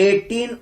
18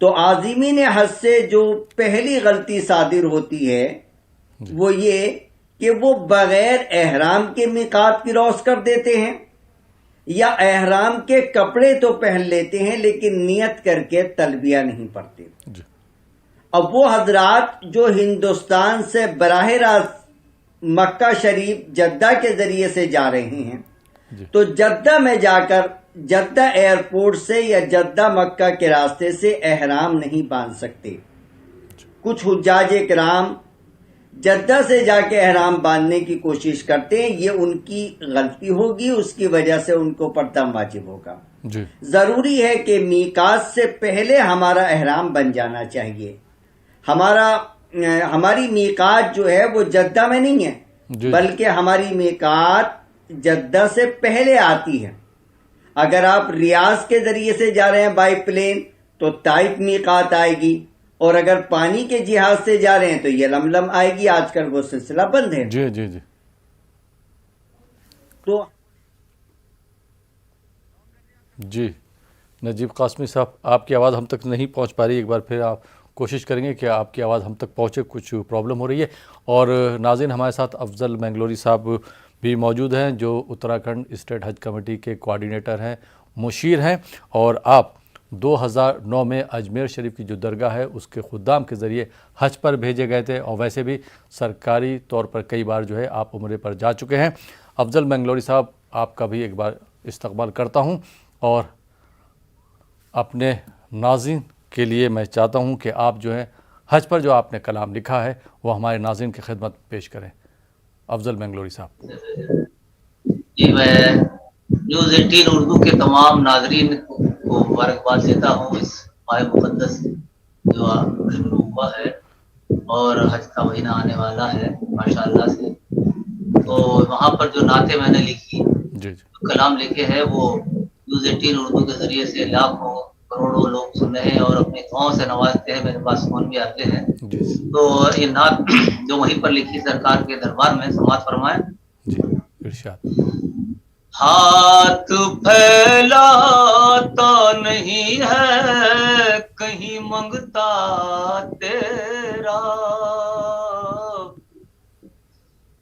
تو عازمین حج سے جو پہلی غلطی صادر ہوتی ہے وہ یہ کہ وہ بغیر احرام کے میقات کراس کر دیتے ہیں، یا احرام کے کپڑے تو پہن لیتے ہیں لیکن نیت کر کے تلبیہ نہیں پڑھتے۔ جی اب وہ حضرات جو ہندوستان سے براہ راست مکہ شریف جدہ کے ذریعے سے جا رہے ہیں، جی تو جدہ میں جا کر جدہ ایئرپورٹ سے یا جدہ مکہ کے راستے سے احرام نہیں باندھ سکتے۔ کچھ حجاج کرام جدہ سے جا کے احرام باندھنے کی کوشش کرتے ہیں، یہ ان کی غلطی ہوگی، اس کی وجہ سے ان کو پردہ واجب ہوگا۔ جی ضروری ہے کہ میقات سے پہلے ہمارا احرام بن جانا چاہیے۔ ہماری میقات جو ہے وہ جدہ میں نہیں ہے، جی بلکہ ہماری میقات جدہ سے پہلے آتی ہے۔ اگر آپ ریاض کے ذریعے سے جا رہے ہیں بائی پلین تو طائف میقات آئے گی، اور اگر پانی کے جہاز سے جا رہے ہیں تو یہ لملم آئے گی۔ آج کل وہ سلسلہ بند ہے۔ جی جی جی تو جی نجیب قاسمی صاحب، آپ کی آواز ہم تک نہیں پہنچ پا رہی، ایک بار پھر آپ کوشش کریں گے کہ آپ کی آواز ہم تک پہنچے، کچھ پرابلم ہو رہی ہے۔ اور ناظرین، ہمارے ساتھ افضل مینگلوری صاحب بھی موجود ہیں جو اتراکھنڈ اسٹیٹ حج کمیٹی کے کوآرڈینیٹر ہیں، مشیر ہیں، اور آپ 2009 میں اجمیر شریف کی جو درگاہ ہے اس کے خدام کے ذریعے حج پر بھیجے گئے تھے، اور ویسے بھی سرکاری طور پر کئی بار جو ہے آپ عمرے پر جا چکے ہیں۔ افضل مینگلوری صاحب، آپ کا بھی ایک بار استقبال کرتا ہوں، اور اپنے ناظرین کے لیے میں چاہتا ہوں کہ آپ جو ہے حج پر جو آپ نے کلام لکھا ہے وہ ہمارے ناظرین کی خدمت پیش کریں۔ افضل مینگلوری صاحب۔ جی، میں نیوز 18 اردو کے تمام ناظرین کو مبارکباد دیتا ہوں اس ماہ مقدس جو شروع ہوا ہے، اور حج کا مہینہ آنے والا ہے ماشاءاللہ سے۔ تو وہاں پر جو نعتیں میں نے لکھی، جی جو کلام لکھے ہیں، وہ نیوز 18 اردو کے ذریعے سے لاکھوں کروڑوں لوگ سن رہے ہیں اور اپنی دعاؤں سے نوازتے ہیں، میرے پاس فون بھی آتے ہیں۔ جی تو یہ نعت جو وہیں پر لکھی سرکار کے دربار میں، سماعت فرمائیں۔ جی ارشاد۔ ہاتھ پھیلاتا نہیں ہے کہیں منگتا تیرا،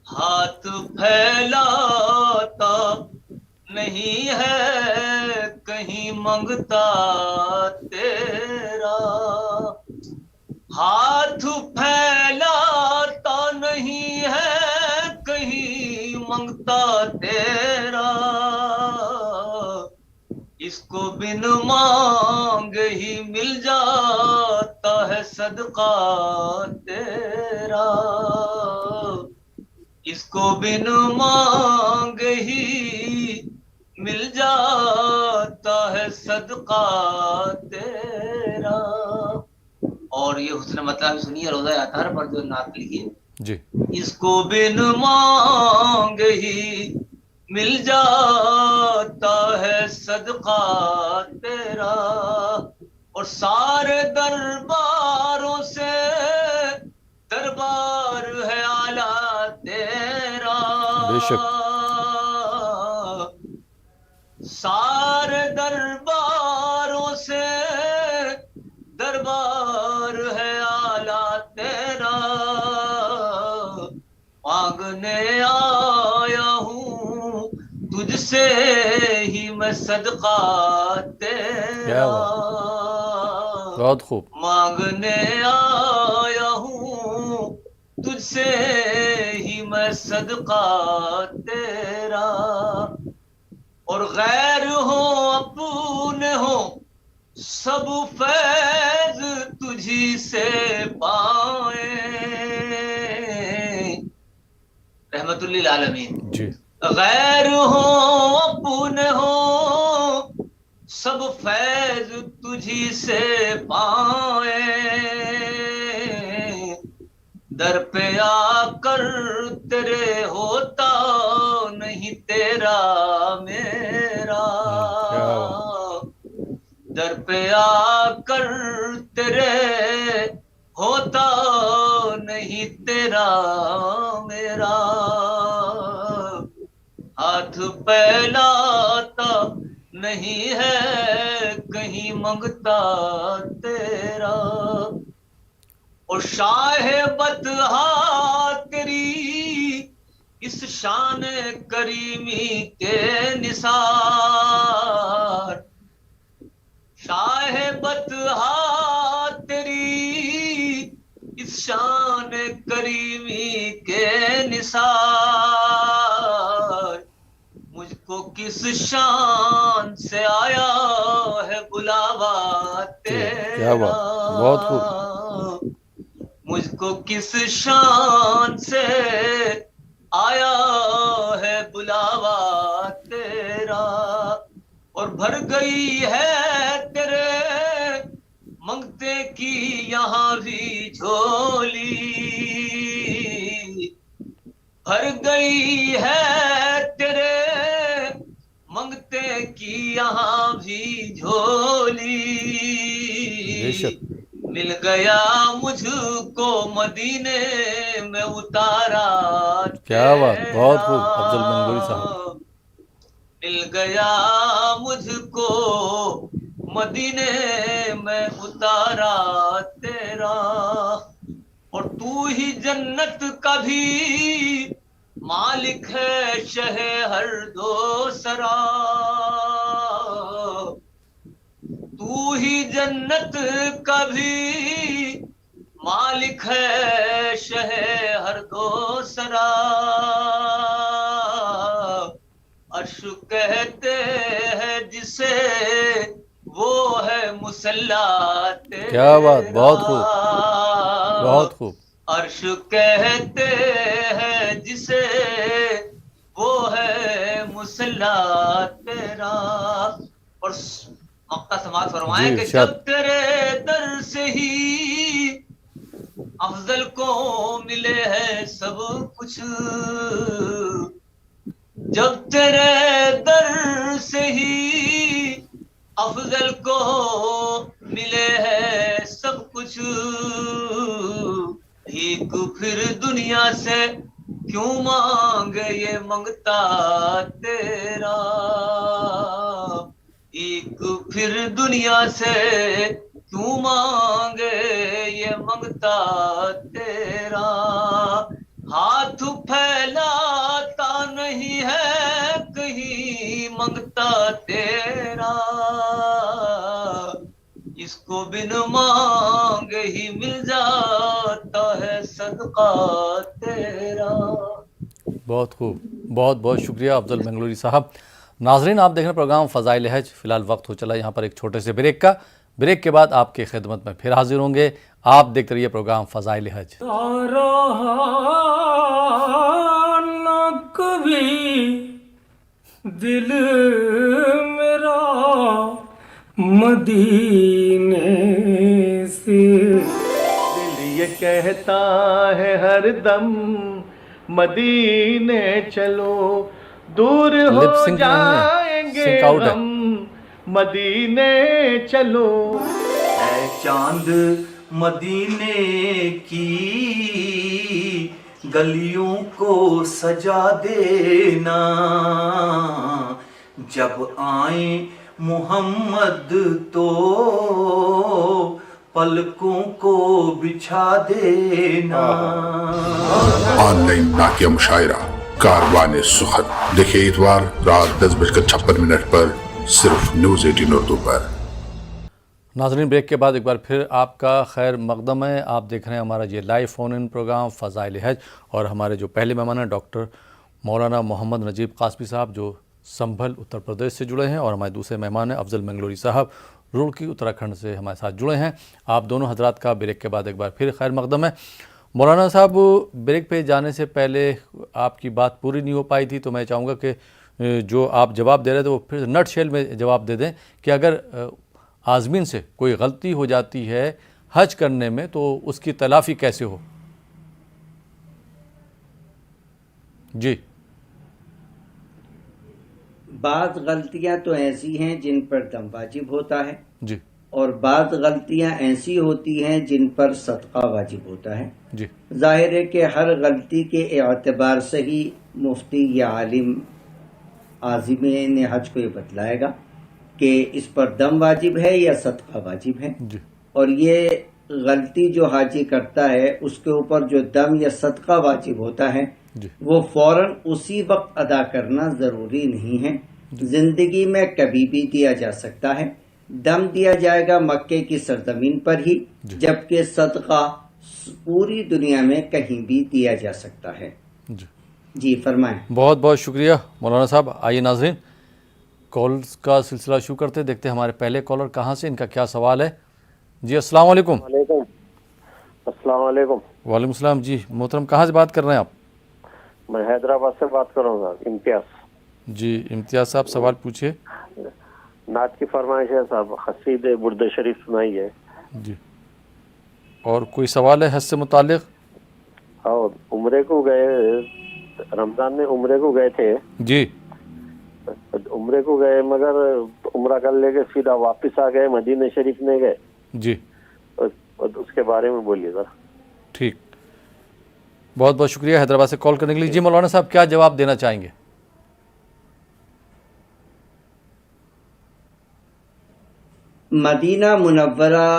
ہاتھ پھیلاتا نہیں ہے کہیں منگتا تیرا، ہاتھ پھیلاتا نہیں ہے کہیں منگتا تیرا، اس کو بن مانگے ہی مل جاتا ہے صدقہ تیرا، اس کو بن مانگے ہی مل جاتا ہے صدقہ تیرا۔ اور یہ حسن مطلب سنیے، روزہ اطہار پر جو نعت لکھی، جی اس کو بن مانگے ہی مل جاتا ہے صدقہ تیرا، اور سارے درباروں سے دربار ہے اعلیٰ تیرا، بے شک۔ سارے درباروں سے دربار ہے اعلیٰ تیرا، مانگنے آیا ہوں تجھ سے ہی میں صدقہ تیرا، بہت خوب۔ مانگنے آیا ہوں تجھ سے ہی میں صدقہ تیرا، اور غیر ہو اپنے ہو سب فیض تجھی سے پائیں، رحمت للعالمین۔ جی غیر ہو اپنے ہو سب فیض تجھی سے پائیں، در پہ آ کر تیرے ہوتا نہیں تیرا میرا، در پہ آ کر تیرے ہوتا نہیں تیرا میرا، ہاتھ پھیلاتا نہیں ہے کہیں منگتا تیرا، اور شاہ بطحا تیری اس شان کریمی کے نثار، شاہ بطحا تیری اس شان کریمی کے نثار، مجھ کو کس شان سے آیا ہے بلاوا کیا بات، بہت خوب. تیرا، مجھ کو کس شان سے آیا ہے بلاوا تیرا، اور بھر گئی ہے تیرے منگتے کی یہاں بھی جھولی، بھر گئی ہے تیرے منگتے کی یہاں بھی جھولی، بے شک. مل گیا مجھ کو مدینے میں اتارا کیا بات، بہت تیرا، خوب افضل منگلوری صاحب. مل گیا مجھ کو مدینے میں اتارا تیرا، اور تو ہی جنت کا بھی مالک ہے شہ ہر دو سرا، تو ہی جنت کا بھی مالک ہے شہ ہر دو سرا، عرش کہتے ہیں جسے وہ ہے مصلی تیرا، کیا بات، بہت خوب، بہت خوب. عرش کہتے ہیں جسے وہ ہے مصلی تیرا، اور مقطع سماعت فرمائیں جی کہ ارشاد. جب تیرے در سے ہی افضل کو ملے ہے سب کچھ، جب تیرے در سے ہی افضل کو ملے ہے سب کچھ، بھیک پھر دنیا سے کیوں مانگے یہ منگتا تیرا، ایک پھر دنیا سے کیوں مانگے یہ منگتا تیرا، ہاتھ پھیلاتا نہیں ہے کہیں منگتا تیرا، اس کو بن مانگ ہی مل جاتا ہے صدقہ تیرا. بہت خوب، بہت بہت شکریہ افضل منگلوری صاحب. ناظرین، آپ دیکھ رہے ہیں پروگرام فضائل حج. فی الحال وقت ہو چلا یہاں پر ایک چھوٹے سے بریک کا. بریک کے بعد آپ کی خدمت میں پھر حاضر ہوں گے. آپ دیکھتے رہیے پروگرام فضائل حج. نہ کبھی دل میرا مدینے سے، دل یہ کہتا ہے ہر دم مدینے چلو، دور ہو لپ سنک نہیں ہے، جائیں گے سنک آؤٹ ہے. ہم مدینے چلو، اے چاند مدینے کی گلیوں کو سجا دینا، جب آئیں محمد تو پلکوں کو بچھا دینا. آن لائن ناقیہ مشاعرہ کاروان سخن، دیکھیں اتوار رات 10:56 پر صرف نیوز 18 اردو پر. ناظرین، بریک کے بعد ایک بار پھر آپ کا خیر مقدم ہے. آپ دیکھ رہے ہیں ہمارا یہ لائیو فون ان پروگرام فضائل حج، اور ہمارے جو پہلے مہمان ہیں ڈاکٹر مولانا محمد نجیب قاسمی صاحب جو سنبھل اتر پردیش سے جڑے ہیں، اور ہمارے دوسرے مہمان ہیں افضل منگلوری صاحب روڑکی اتراکھنڈ سے ہمارے ساتھ جڑے ہیں. آپ دونوں حضرات کا بریک کے بعد ایک بار پھر خیر مقدم ہے. مولانا صاحب، بریک پہ جانے سے پہلے آپ کی بات پوری نہیں ہو پائی تھی، تو میں چاہوں گا کہ جو آپ جواب دے رہے تھے وہ پھر نٹ شیل میں جواب دے دیں کہ اگر عازمین سے کوئی غلطی ہو جاتی ہے حج کرنے میں تو اس کی تلافی کیسے ہو؟ جی. بعض غلطیاں تو ایسی ہیں جن پر دم واجب ہوتا ہے، جی. اور بعض غلطیاں ایسی ہوتی ہیں جن پر صدقہ واجب ہوتا ہے. جی. ظاہر ہے کہ ہر غلطی کے اعتبار سے ہی مفتی یا عالم عازمین حج کو یہ بتلائے گا. کہ اس پر دم واجب ہے یا صدقہ واجب ہے، جی اور یہ غلطی جو حاجی کرتا ہے اس کے اوپر جو دم یا صدقہ واجب ہوتا ہے جی وہ فوراً اسی وقت ادا کرنا ضروری نہیں ہے، زندگی میں کبھی بھی دیا جا سکتا ہے۔ دم دیا جائے گا مکے کی سرزمین پر ہی، جبکہ صدقہ پوری دنیا میں کہیں بھی دیا جا سکتا ہے۔ جی جی فرمائیں۔ بہت بہت شکریہ مولانا صاحب۔ آئیے ناظرین کالز کا سلسلہ شروع کرتے، دیکھتے ہیں ہمارے پہلے کالر کہاں سے، ان کا کیا سوال ہے۔ جی السلام علیکم۔ السلام علیکم۔ وعلیکم السلام۔ جی محترم کہاں سے بات کر رہے ہیں آپ؟ میں حیدرآباد سے بات کر رہا ہوں صاحب، امتیاز۔ جی امتیاز صاحب سوال پوچھیے۔ نعت کی فرمائش ہے صاحب، قصید برد شریف سنائی ہے۔ جی اور کوئی سوال ہے حج سے متعلق؟ اور عمرے کو گئے، رمضان میں عمرے کو گئے تھے، جی عمرے کو گئے مگر عمرہ کر لے کے سیدھا واپس آ گئے، مدینہ شریف میں گئے، جی اور اس کے بارے میں بولیے ذرا۔ ٹھیک، بہت بہت شکریہ حیدرآباد سے کال کرنے کے لیے۔ جی مولانا صاحب کیا جواب دینا چاہیں گے؟ مدینہ منورہ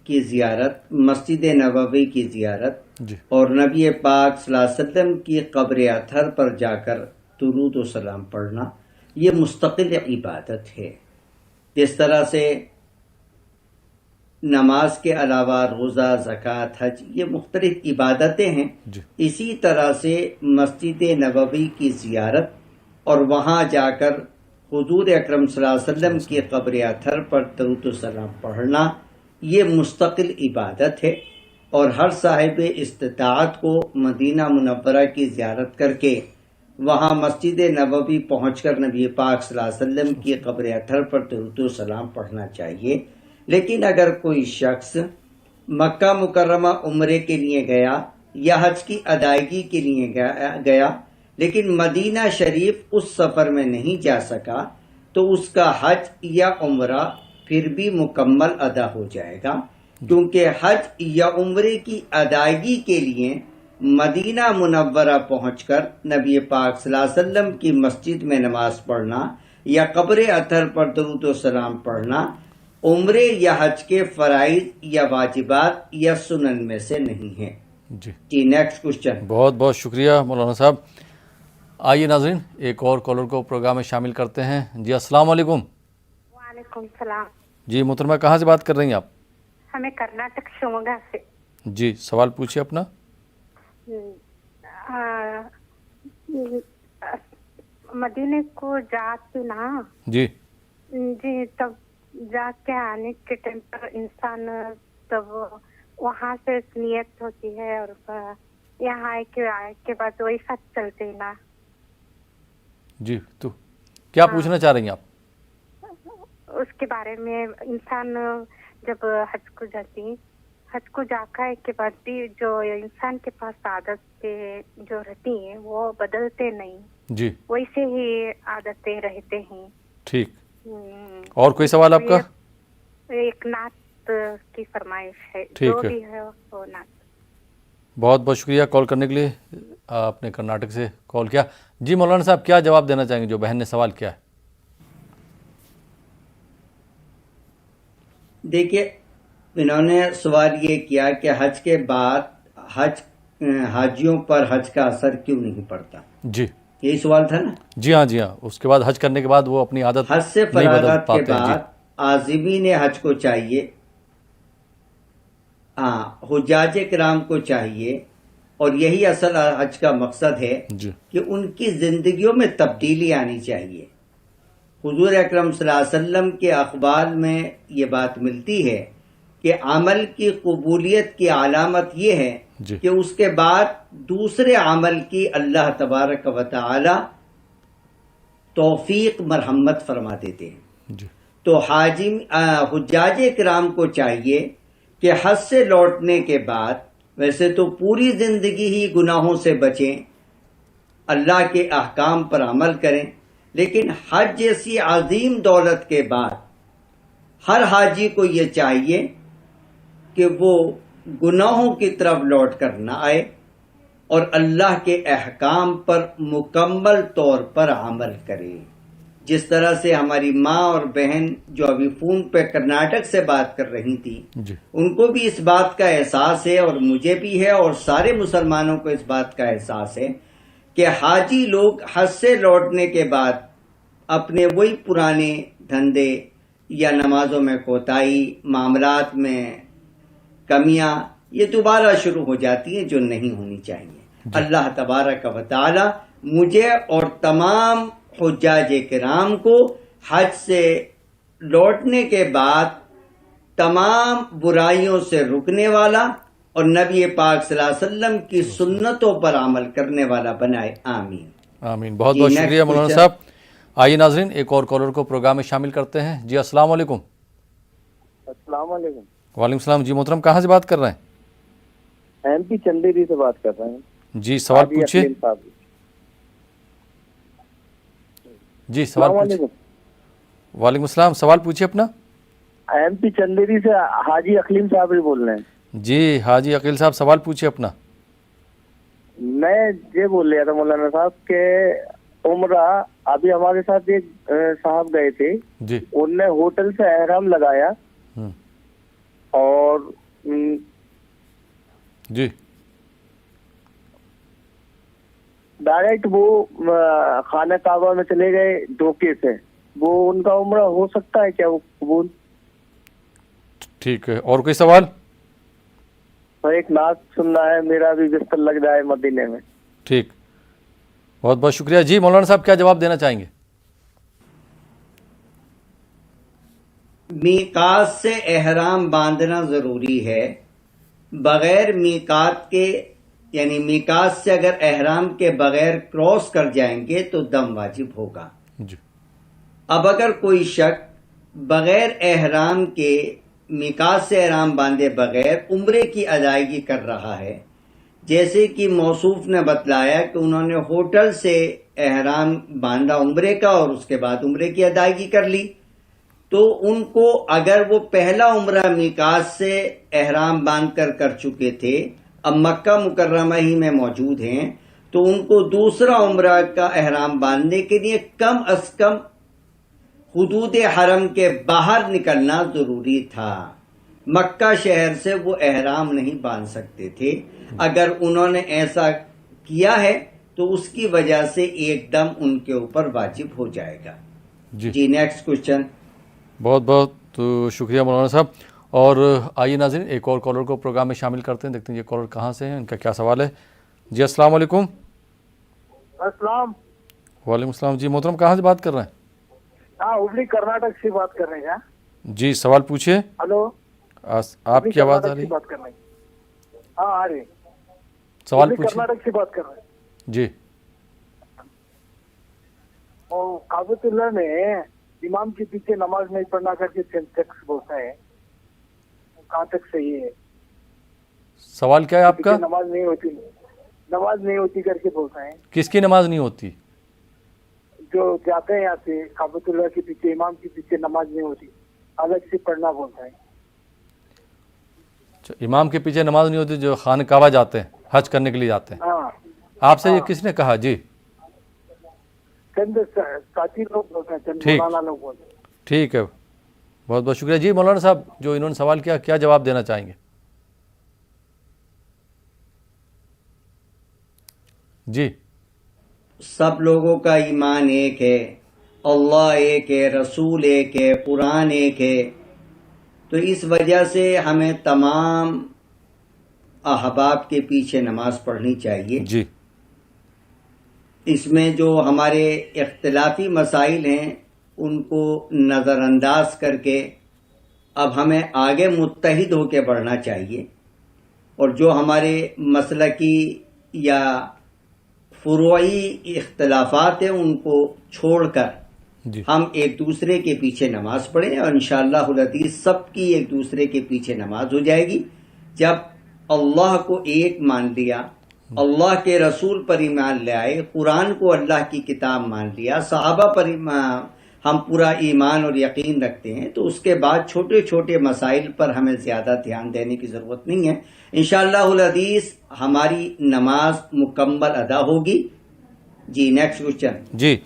کی زیارت، مسجد نبوی کی زیارت جی اور نبی پاک صلی اللہ علیہ وسلم کی قبر اطہر پر جا کر درود و سلام پڑھنا یہ مستقل عبادت ہے۔ جس طرح سے نماز کے علاوہ روزہ، زکوٰۃ، حج یہ مختلف عبادتیں ہیں، جی اسی طرح سے مسجد نبوی کی زیارت اور وہاں جا کر حضور اکرم صلی اللہ علیہ وسلم کی قبر اطہر پر درود و سلام پڑھنا یہ مستقل عبادت ہے، اور ہر صاحب استطاعت کو مدینہ منورہ کی زیارت کر کے وہاں مسجد نبوی پہنچ کر نبی پاک صلی اللہ علیہ وسلم کی قبر اطہر پر درود و سلام پڑھنا چاہیے۔ لیکن اگر کوئی شخص مکہ مکرمہ عمرے کے لیے گیا یا حج کی ادائیگی کے لیے گیا لیکن مدینہ شریف اس سفر میں نہیں جا سکا تو اس کا حج یا عمرہ پھر بھی مکمل ادا ہو جائے گا، کیونکہ حج یا عمرے کی ادائیگی کے لیے مدینہ منورہ پہنچ کر نبی پاک صلی اللہ علیہ وسلم کی مسجد میں نماز پڑھنا یا قبر اطہر پر درود و سلام پڑھنا عمرے یا حج کے فرائض یا واجبات یا سنن میں سے نہیں ہے۔ جی جی نیکسٹ کوشچن۔ بہت بہت شکریہ مولانا صاحب۔ آئیے ناظرین ایک اور کالر کو پروگرام میں شامل کرتے ہیں۔ جی السلام علیکم۔ وعلیکم السلام۔ جی محترمہ کہاں سے بات کر رہی ہیں آپ؟ ہمیں کرناٹک شیموگا سے۔ جی سوال پوچھیے اپنا۔ مدینے کو جاتی نا جی جی، تب جا کے آنے کے ٹائم پر انسان تب وہاں سے نیت ہوتی ہے اور یہاں آئے کے بعد وہی ساتھ چلتے نا۔ جی تو کیا پوچھنا چاہ رہی ہیں آپ؟ اس کے بارے میں انسان جب حج کو جاتی، حج کو جا کر کے بعد بھی جو انسان کے پاس عادت جو رہتی ہیں وہ بدلتے نہیں، جی ویسے ہی عادتیں رہتے ہیں۔ ٹھیک، اور کوئی سوال آپ کا؟ ایک نعت کی فرمائش ہے، ٹھیک جو ہے، بھی ہے وہ نعت۔ بہت بہت شکریہ کال کرنے کے لیے، آپ نے کرناٹک سے کال کیا۔ جی مولانا صاحب کیا جواب دینا چاہیں گے جو بہن نے سوال کیا ہے؟ دیکھیے انہوں نے سوال یہ کیا کہ حج کے بعد حاجیوں پر حج کا اثر کیوں نہیں پڑتا، جی یہی سوال تھا نا؟ جی ہاں جی ہاں، اس کے بعد حج کرنے کے بعد وہ اپنی عادت حج سے نہیں بدل فراغت کے پاتے ہیں۔ بعد عازمین حج کو چاہیے، حجاج کرام کو چاہیے، اور یہی اصل حج کا مقصد ہے جی کہ ان کی زندگیوں میں تبدیلی آنی چاہیے۔ حضور اکرم صلی اللہ علیہ وسلم کے اخبار میں یہ بات ملتی ہے کہ عمل کی قبولیت کی علامت یہ ہے جی کہ اس کے بعد دوسرے عمل کی اللہ تبارک و تعالی توفیق مرحمت فرما دیتے ہیں۔ جی تو حجاج کرام کو چاہیے کہ حج سے لوٹنے کے بعد ویسے تو پوری زندگی ہی گناہوں سے بچیں، اللہ کے احکام پر عمل کریں، لیکن حج جیسی عظیم دولت کے بعد ہر حاجی کو یہ چاہیے کہ وہ گناہوں کی طرف لوٹ کر نہ آئے اور اللہ کے احکام پر مکمل طور پر عمل کرے۔ جس طرح سے ہماری ماں اور بہن جو ابھی فون پہ کرناٹک سے بات کر رہی تھی، جی ان کو بھی اس بات کا احساس ہے اور مجھے بھی ہے اور سارے مسلمانوں کو اس بات کا احساس ہے کہ حاجی لوگ حج سے لوٹنے کے بعد اپنے وہی پرانے دھندے یا نمازوں میں کوتاہی، معاملات میں کمیاں یہ دوبارہ شروع ہو جاتی ہیں جو نہیں ہونی چاہیے۔ اللہ تبارک و تعالی مجھے اور تمام حجاج کرام کو حج سے لوٹنے کے بعد تمام برائیوں سے رکنے والا اور نبی پاک صلی اللہ علیہ وسلم کی سنتوں پر عمل کرنے والا بنائے، آمین آمین۔ بہت جی، بہت next شکریہ مولانا question۔ صاحب۔ آئیے ناظرین ایک اور کالر کو پروگرام میں شامل کرتے ہیں۔ جی السلام علیکم۔ السلام علیکم۔ وعلیکم السلام۔ جی محترم کہاں سے بات کر رہے ہیں؟ ایم پی چندیری سے بات کر رہے ہیں۔ جی سوال حاجی پوچھیے۔ اقلیم صاحب۔ جی سوال السلام پوچھیے۔ علیکم۔ وعلیکم السلام، سوال پوچھیے اپنا۔ ایم پی چندیری سے حاجی اقلیم صاحب ہی بول رہے ہیں۔ جی حاجی عقیل صاحب سوال پوچھیے اپنا۔ میں یہ بول رہا تھا مولانا صاحب کہ عمرہ ابھی ہمارے ساتھ ایک صاحب گئے تھے، جی انہوں نے ہوٹل سے احرام لگایا ہم، اور جی ڈائریکٹ وہ خانہ کعبہ میں چلے گئے دھوکے سے، وہ ان کا عمرہ ہو سکتا ہے کیا وہ قبول؟ ٹھیک ہے، اور کوئی سوال؟ اور ایک نعت سننا ہے، میرا بھی بستر لگ جائے مدینے میں۔ ٹھیک، بہت بہت شکریہ۔ جی مولانا صاحب کیا جواب دینا چاہیں گے؟ میقات سے احرام باندھنا ضروری ہے، بغیر میقات کے یعنی میقات سے اگر احرام کے بغیر کراس کر جائیں گے تو دم واجب ہوگا۔ جی اب اگر کوئی شخص بغیر احرام کے میقات سے احرام باندھے بغیر عمرے کی ادائیگی کر رہا ہے، جیسے کہ موصوف نے بتلایا کہ انہوں نے ہوٹل سے احرام باندھا عمرے کا اور اس کے بعد عمرے کی ادائیگی کر لی، تو ان کو اگر وہ پہلا عمرہ میقات سے احرام باندھ کر چکے تھے، اب مکہ مکرمہ ہی میں موجود ہیں، تو ان کو دوسرا عمرہ کا احرام باندھنے کے لیے کم از کم حدود حرم کے باہر نکلنا ضروری تھا۔ مکہ شہر سے وہ احرام نہیں باندھ سکتے تھے۔ اگر انہوں نے ایسا کیا ہے تو اس کی وجہ سے ایک دم ان کے اوپر واجب ہو جائے گا۔ جی نیکسٹ کوشچن۔ بہت بہت شکریہ مولانا صاحب۔ اور آئیے ناظرین ایک اور کالر کو پروگرام میں شامل کرتے ہیں، دیکھتے ہیں یہ کالر کہاں سے ہیں، ان کا کیا سوال ہے۔ جی السلام علیکم۔ السلام۔ وعلیکم السلام۔ جی محترم کہاں سے بات کر رہے ہیں؟ ہاں ہبلی کرناٹک سے بات کر رہے ہیں۔ جی سوال پوچھیے۔ ہلو، آپ کی آواز آ رہی؟ بات کر رہے ہیں۔ ہاں آ رہی۔ سوال پوچھیے۔ کرناٹک سے بات کر رہے ہیں۔ جی اور کعبۃ اللہ میں امام کے پیچھے نماز نہیں پڑھنا کر کے سینٹیکس بولتا ہے، کہاں تک صحیح ہے؟ سوال کیا ہے آپ کا؟ نماز نہیں ہوتی کر کے بولتا ہے۔ کس کی نماز نہیں ہوتی؟ جو جاتے ہیں یہاں سے کعبۃ اللہ کے پیچھے امام کے پیچھے نماز نہیں ہوتی، الگ سے پڑھنا بولتا ہے۔ اچھا، امام کے پیچھے نماز نہیں ہوتی جو خانہ کعبہ جاتے ہیں، حج کرنے کے لیے جاتے ہیں، ہاں آپ سے یہ کس نے کہا؟ جی چند ساتھی لوگ بولتے ہیں، چند ٹھیک۔ مولانا لوگ بولتے ہیں۔ ٹھیک ہے، بہت بہت شکریہ۔ جی مولانا صاحب جو انہوں نے سوال کیا جواب دینا چاہیں گے؟ جی سب لوگوں کا ایمان ایک ہے، اللہ ایک ہے، رسول ایک ہے، قرآن ایک ہے، تو اس وجہ سے ہمیں تمام احباب کے پیچھے نماز پڑھنی چاہیے۔ جی اس میں جو ہمارے اختلافی مسائل ہیں ان کو نظر انداز کر کے اب ہمیں آگے متحد ہو کے بڑھنا چاہیے، اور جو ہمارے مسلکی یا فروعی اختلافات ہیں ان کو چھوڑ کر جی ہم ایک دوسرے کے پیچھے نماز پڑھیں، اور انشاءاللہ العزیز سب کی ایک دوسرے کے پیچھے نماز ہو جائے گی۔ جب اللہ کو ایک مان لیا، اللہ کے رسول پر ایمان لے آئے، قرآن کو اللہ کی کتاب مان لیا، صحابہ پر ہم پورا ایمان اور یقین رکھتے ہیں، تو اس کے بعد چھوٹے چھوٹے مسائل پر ہمیں زیادہ دھیان دینے کی ضرورت نہیں ہے۔ انشاءاللہ العزیز ہماری نماز مکمل ادا ہوگی۔ جی نیکسٹ کوشچن۔ جی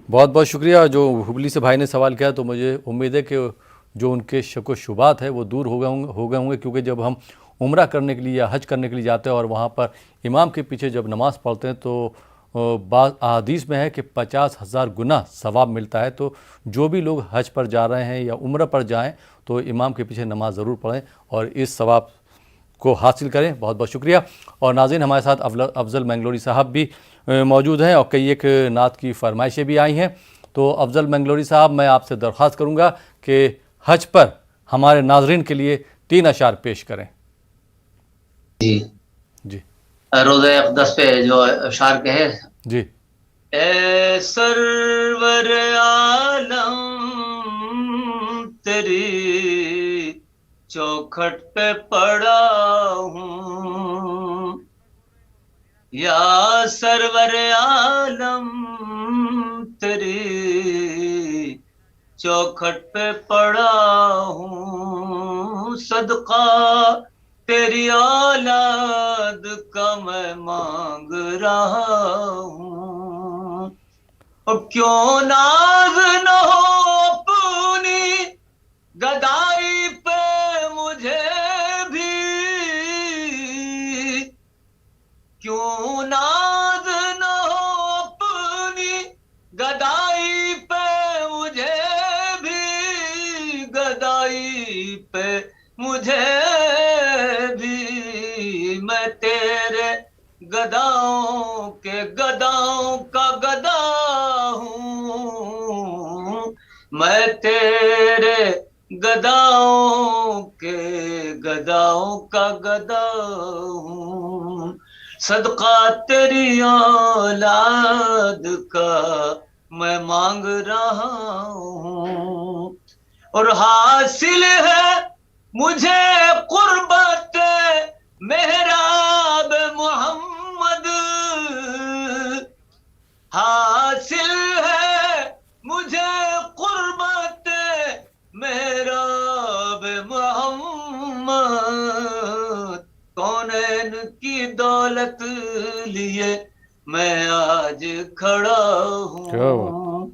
بہت بہت شکریہ. جو ہبلی سے بھائی نے سوال کیا تو مجھے امید ہے کہ جو ان کے شک و شبہات ہے وہ دور ہو گئے ہوں گے، کیونکہ جب ہم عمرہ کرنے کے لیے یا حج کرنے کے لیے جاتے ہیں اور وہاں پر امام کے پیچھے جب نماز پڑھتے ہیں تو بعض احادیث میں ہے کہ 50,000 گنا ثواب ملتا ہے. تو جو بھی لوگ حج پر جا رہے ہیں یا عمرہ پر جائیں تو امام کے پیچھے نماز ضرور پڑھیں اور اس ثواب کو حاصل کریں. بہت بہت شکریہ. اور ناظرین، ہمارے ساتھ افضل منگلوری صاحب بھی موجود ہیں اور کئی ایک نعت کی فرمائشیں بھی آئی ہیں. تو افضل منگلوری صاحب، میں آپ سے درخواست کروں گا کہ حج پر ہمارے ناظرین کے لیے 3 اشعار پیش کریں. جی جی روزہ اقدس پہ جو اشعار کہے. جی. اے سرور عالم تیری چوکھٹ پہ پڑا ہوں، یا سرور عالم تیری چوکھٹ پہ پڑا ہوں، صدقہ تیری اولاد کا میں مانگ رہا ہوں، اور کیوں ناز نہ ہو اپنی گدائی پہ مجھے بھی، کیوں ناز نہ ہو اپنی گدائی پہ مجھے بھی، گدائی پہ مجھے بھی، میں تیرے گداؤں کے گداؤں کا گدا ہوں، میں تیرے گداؤں کے گداؤں کا گدا ہوں، صدقہ تیری اولاد کا میں مانگ رہا ہوں، اور حاصل ہے مجھے قربت محراب محمد، حاصل ہے مجھے قربت محراب محمد، کونین کی دولت لیے میں آج کھڑا ہوں،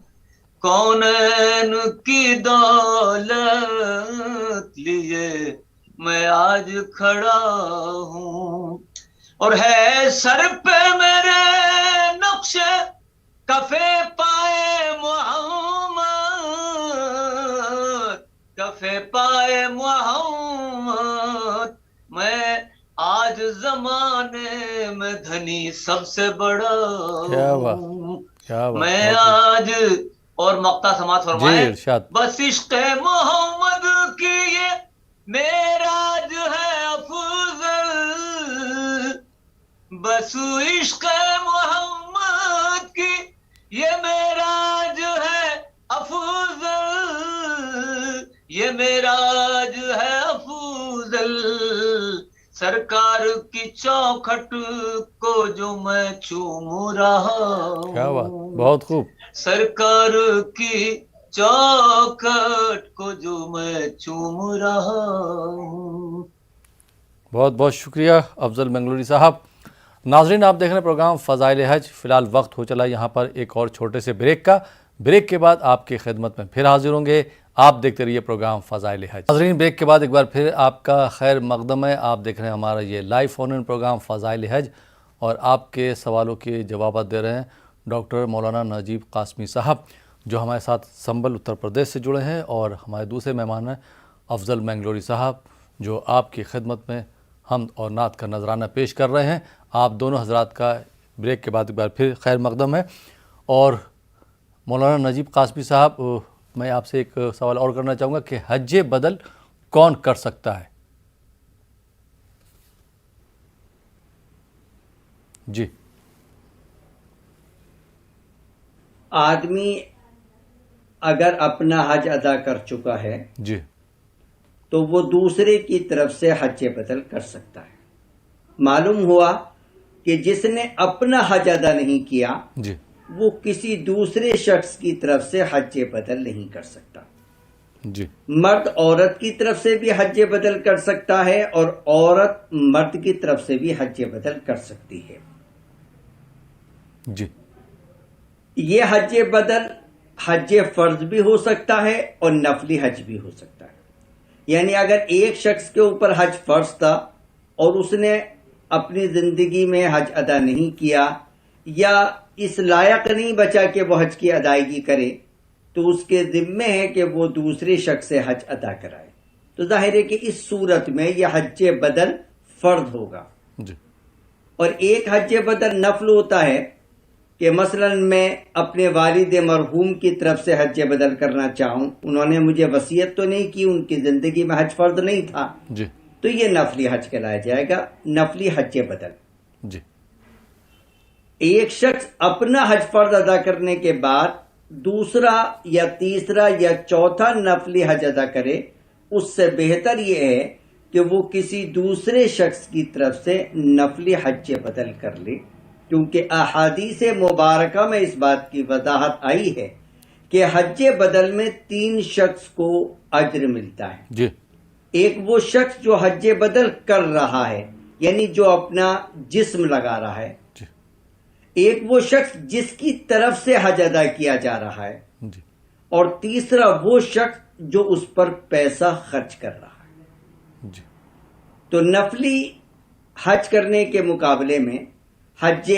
کونین کی دولت لیے میں آج کھڑا ہوں، اور ہے سر پہ میرے نقش کفے پائے محمد، کفے پائے محمد، میں آج زمانے میں دھنی سب سے بڑا ہوں، میں آج. اور مقطع سماعت فرمائیں. بس عشق محمد کی یہ معراج ہے افضل، بس عشق محمد کی یہ معراج ہے افضل، یہ معراج ہے افضل، سرکار کی چوکھٹ کو جو میں چوم رہا ہوں. کیا بات، بہت خوب. سرکار کی چوکھٹ کو جو میں چوم رہا ہوں. بہت بہت شکریہ افضل منگلوری صاحب. ناظرین، آپ دیکھ رہے ہیں پروگرام فضائل حج. فی الحال وقت ہو چلا یہاں پر ایک اور چھوٹے سے بریک کا. بریک کے بعد آپ کی خدمت میں پھر حاضر ہوں گے. آپ دیکھتے رہیے پروگرام فضائل حج. ناظرین، بریک کے بعد ایک بار پھر آپ کا خیر مقدم ہے. آپ دیکھ رہے ہیں ہمارا یہ لائیو فون ان پروگرام فضائل حج اور آپ کے سوالوں کے جوابات دے رہے ہیں ڈاکٹر مولانا نجیب قاسمی صاحب، جو ہمارے ساتھ سنبل اتر پردیش سے جڑے ہیں، اور ہمارے دوسرے مہمان ہیں افضل منگلوری صاحب، جو آپ کی خدمت میں حمد اور نعت کا نذرانہ پیش کر رہے ہیں. آپ دونوں حضرات کا بریک کے بعد ایک بار پھر خیر مقدم ہے. اور مولانا نجیب قاسمی صاحب، میں آپ سے ایک سوال اور کرنا چاہوں گا کہ حج بدل کون کر سکتا ہے؟ جی. آدمی اگر اپنا حج ادا کر چکا ہے جی تو وہ دوسرے کی طرف سے حج بدل کر سکتا ہے. معلوم ہوا کہ جس نے اپنا حج ادا نہیں کیا جی وہ کسی دوسرے شخص کی طرف سے حج بدل نہیں کر سکتا. جی. مرد عورت کی طرف سے بھی حج بدل کر سکتا ہے اور عورت مرد کی طرف سے بھی حج بدل کر سکتی ہے. جی. یہ حج بدل حج فرض بھی ہو سکتا ہے اور نفلی حج بھی ہو سکتا ہے. یعنی اگر ایک شخص کے اوپر حج فرض تھا اور اس نے اپنی زندگی میں حج ادا نہیں کیا یا اس لائق نہیں بچا کہ وہ حج کی ادائیگی کرے تو اس کے ذمے ہے کہ وہ دوسرے شخص سے حج ادا کرائے. تو ظاہر ہے کہ اس صورت میں یہ حج بدل فرض ہوگا. جی. اور ایک حج بدل نفل ہوتا ہے کہ مثلا میں اپنے والد مرحوم کی طرف سے حج بدل کرنا چاہوں, انہوں نے مجھے وصیت تو نہیں کی, ان کی زندگی میں حج فرض نہیں تھا, جی. تو یہ نفلی حج کہلایا جائے گا, نفلی حج بدل. جی. ایک شخص اپنا حج فرض ادا کرنے کے بعد دوسرا یا تیسرا یا چوتھا نفلی حج ادا کرے, اس سے بہتر یہ ہے کہ وہ کسی دوسرے شخص کی طرف سے نفلی حج بدل کر لے, کیونکہ احادیث مبارکہ میں اس بات کی وضاحت آئی ہے کہ حج بدل میں 3 شخص کو اجر ملتا ہے. جی. ایک وہ شخص جو حج بدل کر رہا ہے, یعنی جو اپنا جسم لگا رہا ہے. جی. ایک وہ شخص جس کی طرف سے حج ادا کیا جا رہا ہے. جی. اور تیسرا وہ شخص جو اس پر پیسہ خرچ کر رہا ہے. جی. تو نفلی حج کرنے کے مقابلے میں حج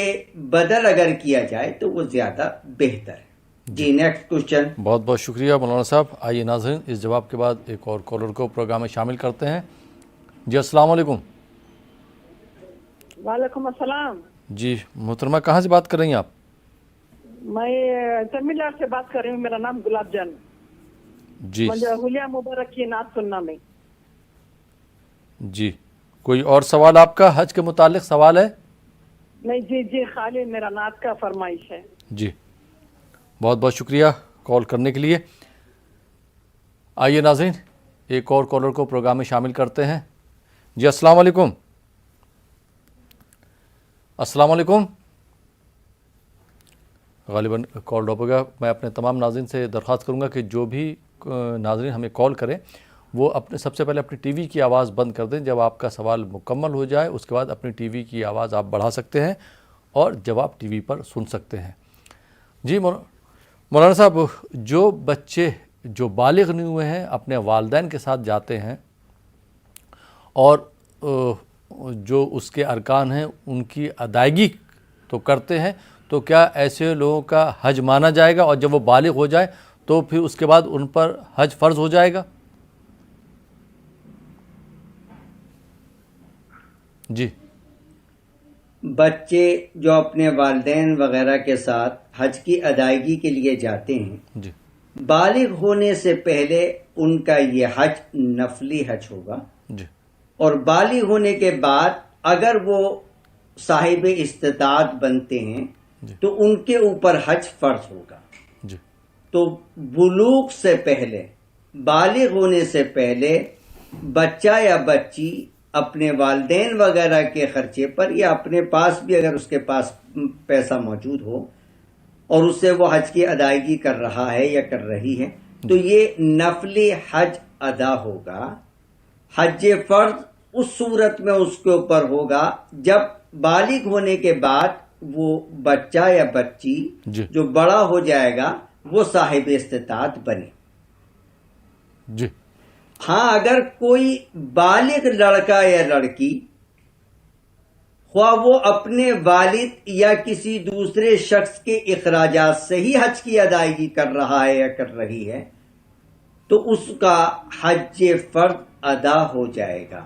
بدل اگر کیا جائے تو وہ زیادہ بہتر ہے. جی. Next question. بہت بہت شکریہ مولانا صاحب. آئیے ناظرین, اس جواب کے بعد ایک اور کالر کو پروگرام میں شامل کرتے ہیں. جی السلام علیکم. وعلیکم السلام. جی محترمہ, کہاں سے بات کر رہی ہیں آپ؟ میں تمل ناڈو سے بات کر رہی ہوں, میرا نام گلاب جان. جی. مجھے حلیہ مبارک کی نعت سننا میں. جی. کوئی اور سوال آپ کا حج کے متعلق سوال ہے؟ نہیں جی جی, خالی میرا نعت کا فرمائش ہے. جی بہت بہت شکریہ کال کرنے کے لیے. آئیے ناظرین, ایک اور کالر کو پروگرام میں شامل کرتے ہیں. جی السلام علیکم. السلام علیکم. غالباً کال ڈراپ ہو گیا. میں اپنے تمام ناظرین سے درخواست کروں گا کہ جو بھی ناظرین ہمیں کال کریں وہ اپنے سب سے پہلے اپنی ٹی وی کی آواز بند کر دیں. جب آپ کا سوال مکمل ہو جائے اس کے بعد اپنی ٹی وی کی آواز آپ بڑھا سکتے ہیں اور جواب ٹی وی پر سن سکتے ہیں. جی مولانا صاحب, جو بچے جو بالغ نہیں ہوئے ہیں اپنے والدین کے ساتھ جاتے ہیں اور جو اس کے ارکان ہیں ان کی ادائیگی تو کرتے ہیں, تو کیا ایسے لوگوں کا حج مانا جائے گا اور جب وہ بالغ ہو جائے تو پھر اس کے بعد ان پر حج فرض ہو جائے گا؟ جی. بچے جو اپنے والدین وغیرہ کے ساتھ حج کی ادائیگی کے لیے جاتے ہیں, جی. بالغ ہونے سے پہلے ان کا یہ حج نفلی حج ہوگا. جی. اور بالغ ہونے کے بعد اگر وہ صاحب استطاعت بنتے ہیں جی. تو ان کے اوپر حج فرض ہوگا. جی. تو بلوغ سے پہلے, بالغ ہونے سے پہلے بچہ یا بچی اپنے والدین وغیرہ کے خرچے پر یا اپنے پاس بھی اگر اس کے پاس پیسہ موجود ہو اور اس سے وہ حج کی ادائیگی کر رہا ہے یا کر رہی ہے تو یہ نفلی حج ادا ہوگا. حج فرض اس صورت میں اس کے اوپر ہوگا جب بالغ ہونے کے بعد وہ بچہ یا بچی جی. جو بڑا ہو جائے گا وہ صاحب استطاعت بنے. جی. ہاں, اگر کوئی بالغ لڑکا یا لڑکی خواہ وہ اپنے والد یا کسی دوسرے شخص کے اخراجات سے ہی حج کی ادائیگی کر رہا ہے یا کر رہی ہے تو اس کا حج فرض ادا ہو جائے گا.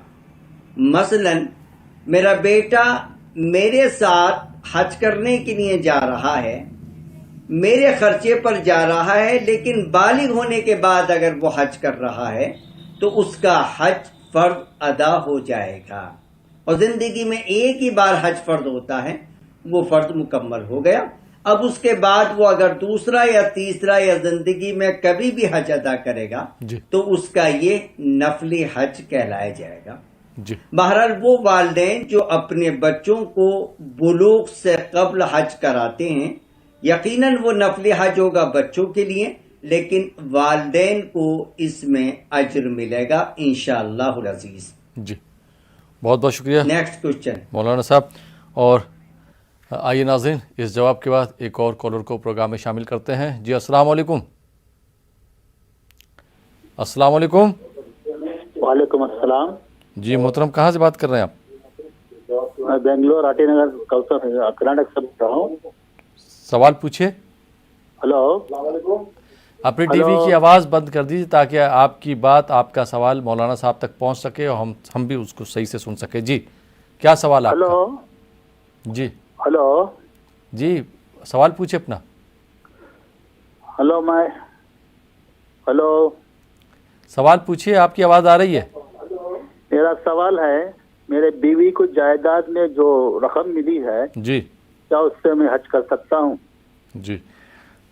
مثلا میرا بیٹا میرے ساتھ حج کرنے کے لیے جا رہا ہے, میرے خرچے پر جا رہا ہے, لیکن بالغ ہونے کے بعد اگر وہ حج کر رہا ہے تو اس کا حج فرض ادا ہو جائے گا. اور زندگی میں ایک ہی بار حج فرض ہوتا ہے, وہ فرض مکمل ہو گیا. اب اس کے بعد وہ اگر دوسرا یا تیسرا یا زندگی میں کبھی بھی حج ادا کرے گا جی. تو اس کا یہ نفلی حج کہلایا جائے گا. جی. بہرحال وہ والدین جو اپنے بچوں کو بلوغ سے قبل حج کراتے ہیں یقیناً وہ نفلی حج ہوگا بچوں کے لیے, لیکن والدین کو اس میں اجر ملے گا انشاءاللہ العزیز. جی بہت بہت شکریہ نیکسٹ کوشچن. مولانا صاحب. اور آئیے ناظرین اس جواب کے بعد ایک اور کالر کو پروگرام میں شامل کرتے ہیں. جی السلام علیکم. السلام علیکم. وعلیکم السلام. جی محترم کہاں سے بات کر رہے ہیں آپ؟ میں بنگلور آٹی نگر کوثر کرناٹک سے بول رہا ہوں. سوال پوچھیے. ہلو. اپنی ٹی وی کی آواز بند کر دیجیے تاکہ آپ کی بات آپ کا سوال مولانا صاحب تک پہنچ سکے اور ہم بھی اس کو صحیح سے سن سکے. جی کیا سوال آپ کا؟ ہلو. جی ہلو. جی سوال پوچھے اپنا. ہلو. ہلو. سوال پوچھیے آپ کی آواز آ رہی ہے. میرا سوال ہے میرے بیوی کو جائیداد میں جو رقم ملی ہے جی کیا اس سے میں حج کر سکتا ہوں؟ جی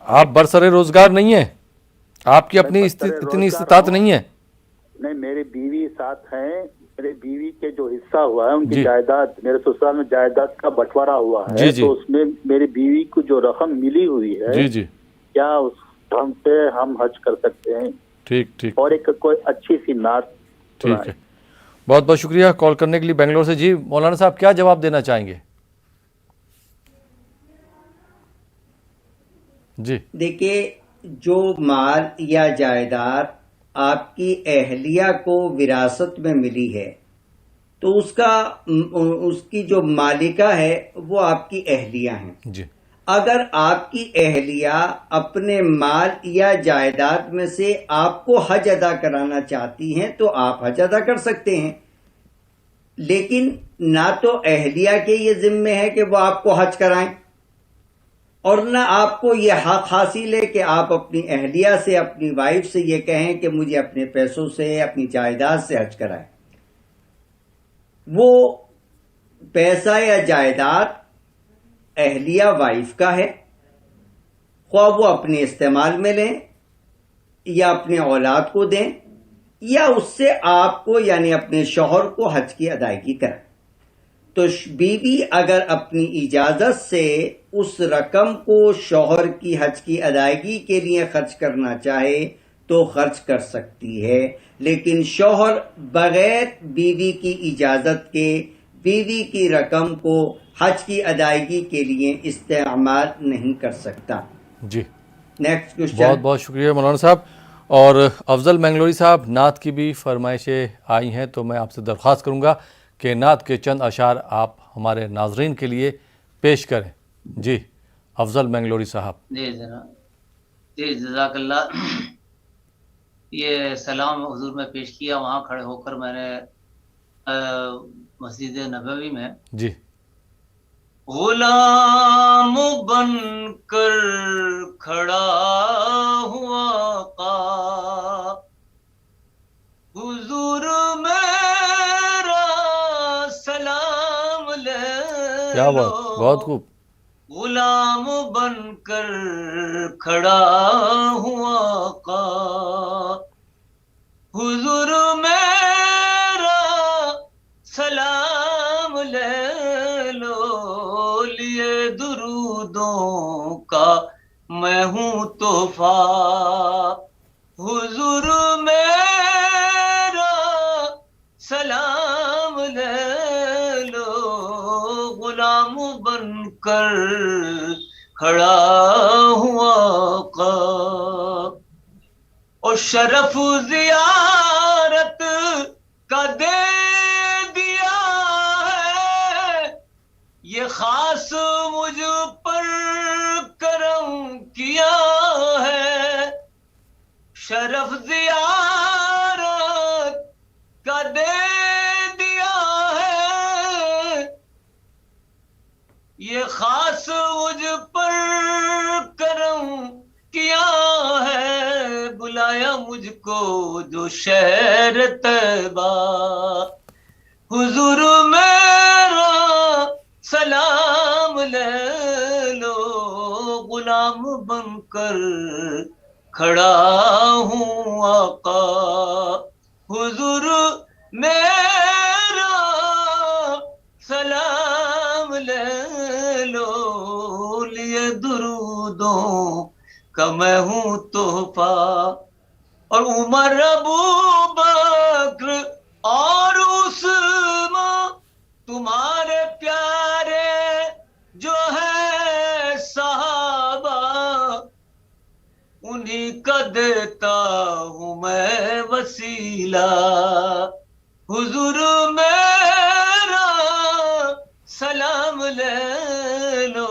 آپ برسر روزگار نہیں ہیں؟ آپ کی اپنی اتنی استطاعت نہیں ہے؟ نہیں میری بیوی ساتھ ہیں. میرے بیوی کے جو حصہ ہوا ہے ان کی جائیداد میرے سسرال میں جائیداد کا بٹوارا ہوا ہے تو اس میں میری بیوی کو جو رقم ملی ہوئی ہے جی جی کیا اس ہم سے ہم حج کر سکتے ہیں؟ ٹھیک ٹھیک. اور ایک کوئی اچھی سی نعت. ٹھیک ہے بہت بہت شکریہ کال کرنے کے لیے بنگلور سے. جی مولانا صاحب کیا جواب دینا چاہیں گے؟ جی دیکھیے جو مال یا جائیداد آپ کی اہلیہ کو وراثت میں ملی ہے تو اس کی جو مالکہ ہے وہ آپ کی اہلیہ ہیں. جی اگر آپ کی اہلیہ اپنے مال یا جائیداد میں سے آپ کو حج ادا کرانا چاہتی ہیں تو آپ حج ادا کر سکتے ہیں، لیکن نہ تو اہلیہ کے یہ ذمہ ہے کہ وہ آپ کو حج کرائیں اور نہ آپ کو یہ حق حاصل ہے کہ آپ اپنی اہلیہ سے اپنی وائف سے یہ کہیں کہ مجھے اپنے پیسوں سے اپنی جائیداد سے حج کرائیں. وہ پیسہ یا جائیداد اہلیہ وائف کا ہے، خواہ وہ اپنے استعمال میں لیں یا اپنے اولاد کو دیں یا اس سے آپ کو یعنی اپنے شوہر کو حج کی ادائیگی کریں. تو بیوی اگر اپنی اجازت سے اس رقم کو شوہر کی حج کی ادائیگی کے لیے خرچ کرنا چاہے تو خرچ کر سکتی ہے، لیکن شوہر بغیر بیوی کی اجازت کے بیوی کی رقم کو حج کی ادائیگی کے لیے استعمال نہیں کر سکتا. جی نیکسٹ کوشچن. بہت بہت شکریہ مولانا صاحب. اور افضل منگلوری صاحب نعت کی بھی فرمائشیں آئی ہیں تو میں آپ سے درخواست کروں گا کہ نعت کے چند اشعار آپ ہمارے ناظرین کے لیے پیش کریں. جی افضل منگلوری صاحب. جی جناب. جی جزاک اللہ. یہ سلام حضور میں پیش کیا وہاں کھڑے ہو کر میں نے مسجد نبوی میں. جی غلام بن کر کھڑا ہوا آقا حضور میرا سلام لے کیا بات، بہت خوب. غلام بن کر کھڑا ہوا آقا حضور میرا سلام لے لو لیے درودوں کا میں ہوں تحفہ حضور میرا سلام لے لو غلام بن کر کھڑا ہوا آقا اور شرف زیارت کا دے دیا ہے یہ خاص مجھ پر کرم کیا ہے شرف زیارت کا دے دیا ہے یہ خاص مجھ پر کرم کیا ہے بلایا مجھ کو جو شہر طیبہ حضور میرا سلام لے لو غلام بن کر کھڑا ہوں آقا حضور میرا سلام لے لو لیے درودوں کا میں ہوں تحفہ اور عمر ابو بکر اور عثمان تمہارے پیارے جو انہی کا دیتا ہوں میں وسیلہ. حضور میرا سلام لے لو,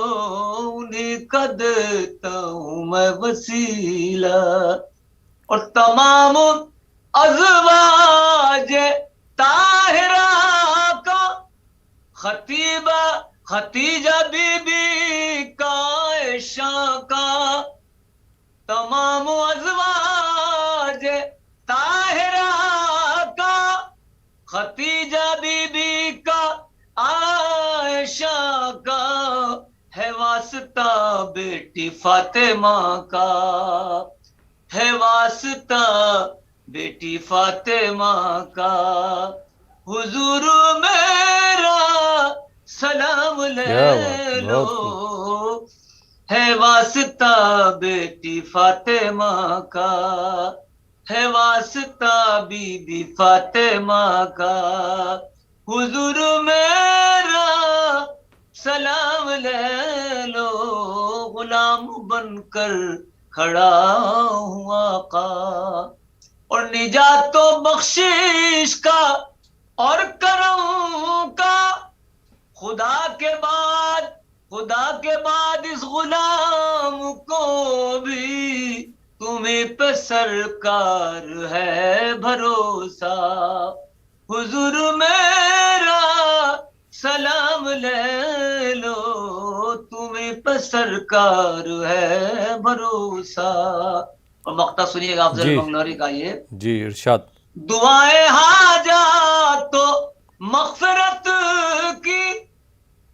انہی کا دیتا ہوں میں وسیلہ. اور تمام ازواج طاہرہ کا, خدیجہ بی بی کا, عائشہ کا, تمام ازواج طاہرہ کا, خدیجہ بی بی کا, عائشہ کا, ہے واسطہ بیٹی فاطمہ کا, ہے واسطہ بیٹی فاطمہ کا. حضور میرا سلام لے لو, ہے واسطہ بیٹی فاطمہ کا, ہے واسطہ بی بی فاطمہ کا. حضور میرا سلام لے لو, غلام بن کر کھڑا ہوں آقا. اور نجات و بخشش کا اور کرم کا, خدا کے بعد اس غلام کو بھی تمہیں پہ سرکار ہے بھروسہ. حضور میرا سلام لے لو, تمہیں پہ سرکار ہے بھروسہ. اور مقطع سنیے گا افضل بنگلوری کا یہ. جی ارشاد. دعائیں حاجات تو مغفرت کی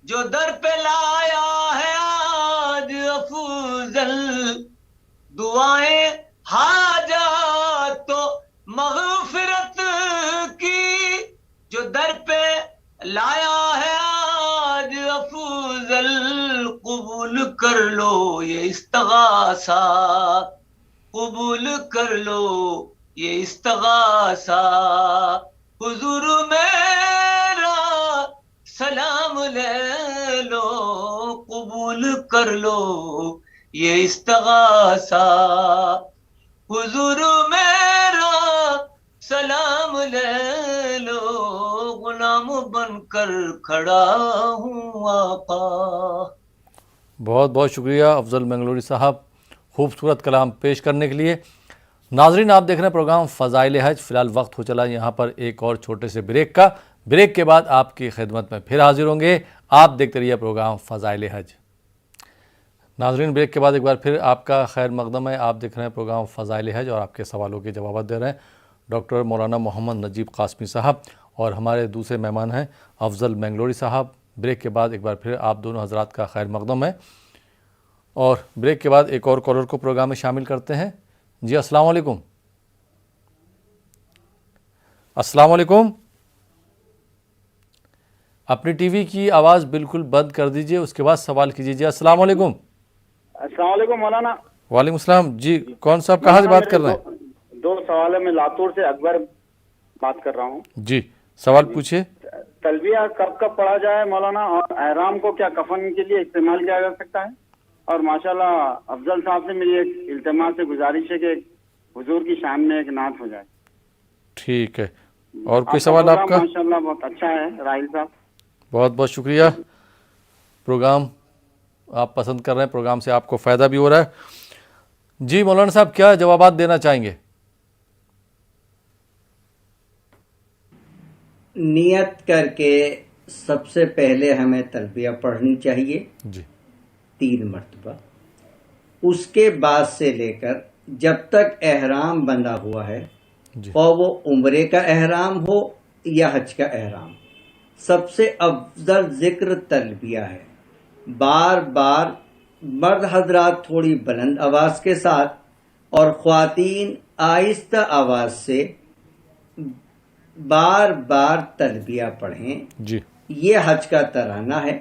جو در پہ لایا ہے آج افضل. دعائیں حاجات تو مغفرت کی جو در پہ لایا ہے آج افضل. قبول کر لو یہ استغاثہ, قبول کر لو یہ استغاثہ. حضور میرا سلام لے لو, قبول کر لو یہ استغاثہ. حضور میرا سلام لے لو, غلام بن کر کھڑا ہوں آقا. بہت بہت شکریہ افضل بنگلوری صاحب خوبصورت کلام پیش کرنے کے لیے. ناظرین آپ دیکھ رہے ہیں پروگرام فضائل حج. فی الحال وقت ہو چلا یہاں پر ایک اور چھوٹے سے بریک کا. بریک کے بعد آپ کی خدمت میں پھر حاضر ہوں گے. آپ دیکھتے رہیے پروگرام فضائل حج. ناظرین بریک کے بعد ایک بار پھر آپ کا خیر مقدم ہے. آپ دیکھ رہے ہیں پروگرام فضائل حج اور آپ کے سوالوں کے جوابات دے رہے ہیں ڈاکٹر مولانا محمد نجیب قاسمی صاحب, اور ہمارے دوسرے مہمان ہیں افضل بنگلوری صاحب. بریک کے بعد ایک بار پھر آپ دونوں حضرات کا خیر مقدم ہے, اور بریک کے بعد ایک اور کالر کو پروگرام میں شامل کرتے ہیں. جی السلام علیکم. السلام علیکم. اپنی ٹی وی کی آواز بالکل بند کر دیجئے, اس کے بعد سوال کیجیے. جی السلام علیکم. السلام علیکم مولانا. وعلیکم السلام. جی کون صاحب کہاں سے بات کر رہے ہیں؟ دو سوال ہے. میں لاتور سے اکبر بات کر رہا ہوں. جی سوال پوچھیے. تلبیہ کب پڑھا جائے مولانا, اور احرام کو کیا کفن کے لیے استعمال کیا جا سکتا ہے؟ اور ماشاءاللہ افضل صاحب سے میری ایک التماس سے گزارش ہے کہ حضور کی شان میں ایک نعت ہو جائے. ٹھیک ہے. اور کوئی سوال آپ کا؟ ماشاءاللہ بہت اچھا ہے راہیل صاحب. بہت بہت شکریہ. پروگرام آپ پسند کر رہے ہیں, پروگرام سے آپ کو فائدہ بھی ہو رہا ہے. جی مولانا صاحب کیا جوابات دینا چاہیں گے؟ نیت کر کے سب سے پہلے ہمیں تلبیہ پڑھنی چاہیے جی 3 مرتبہ. اس کے بعد سے لے کر جب تک احرام بندھا ہوا ہے, اور وہ عمرے کا احرام ہو یا حج کا احرام, سب سے افضل ذکر تلبیہ ہے. بار بار مرد حضرات تھوڑی بلند آواز کے ساتھ اور خواتین آہستہ آواز سے بار بار تلبیہ پڑھیں. جی یہ حج کا ترانہ ہے.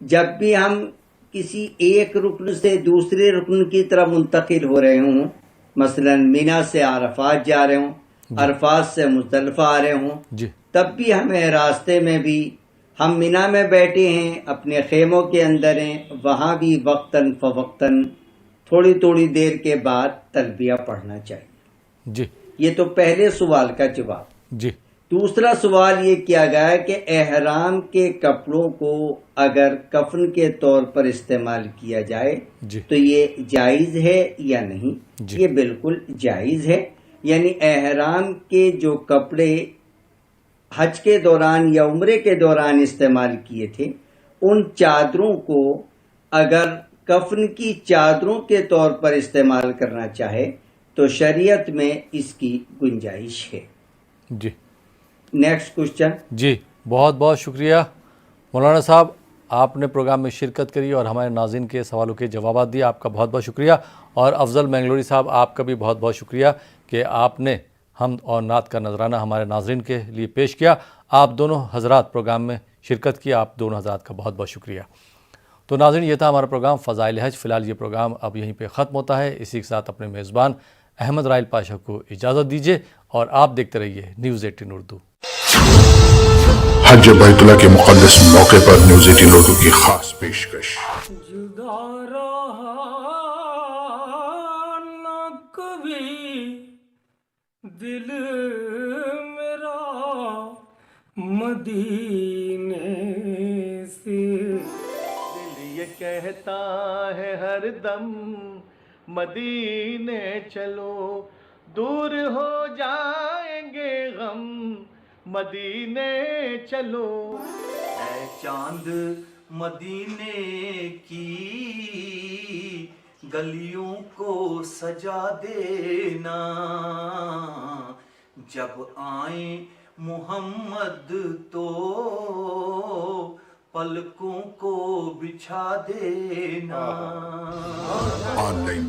جب بھی ہم کسی ایک رکن سے دوسرے رکن کی طرف منتقل ہو رہے ہوں, مثلا مینا سے عرفات جا رہے ہوں, عرفات سے مزدلفہ آ رہے ہوں, تب بھی ہمیں راستے میں بھی ہم مینا میں بیٹھے ہیں, اپنے خیموں کے اندر ہیں, وہاں بھی وقتاً فوقتاً تھوڑی تھوڑی دیر کے بعد تلبیہ پڑھنا چاہیے. جی یہ تو پہلے سوال کا جواب. جی. دوسرا سوال یہ کیا گیا ہے کہ احرام کے کپڑوں کو اگر کفن کے طور پر استعمال کیا جائے تو یہ جائز ہے یا نہیں؟ یہ بالکل جائز ہے. یعنی احرام کے جو کپڑے حج کے دوران یا عمرے کے دوران استعمال کیے تھے ان چادروں کو اگر کفن کی چادروں کے طور پر استعمال کرنا چاہے تو شریعت میں اس کی گنجائش ہے. جی. Next question. جی بہت بہت شکریہ مولانا صاحب، آپ نے پروگرام میں شرکت کری اور ہمارے ناظرین کے سوالوں کے جوابات دیے. آپ کا بہت بہت شکریہ. اور افضل مینگلوری صاحب، آپ کا بھی بہت بہت شکریہ کہ آپ نے حمد اور نعت کا نذرانہ ہمارے ناظرین کے لیے پیش کیا. آپ دونوں حضرات پروگرام میں شرکت کی، آپ دونوں حضرات کا بہت بہت شکریہ. تو ناظرین، یہ تھا ہمارا پروگرام فضائل حج. فی الحال یہ پروگرام اب یہیں پہ ختم ہوتا ہے. اسی کے ساتھ اپنے میزبان احمد رائل پاشا کو اجازت دیجیے اور آپ دیکھتے رہیے نیوز 18 اردو. حج بیت اللہ کے مقدس موقع پر نیوز 18 اردو کی خاص پیشکش. جدا رہا نہ کبھی دل میرا مدینے سے، دل یہ کہتا ہے ہر دم مدینے چلو، دور ہو جائیں گے غم مدینے چلو. اے چاند مدینے کی گلیوں کو سجا دینا، جب آئیں محمد تو پلکوں کو بچھا دینا. On line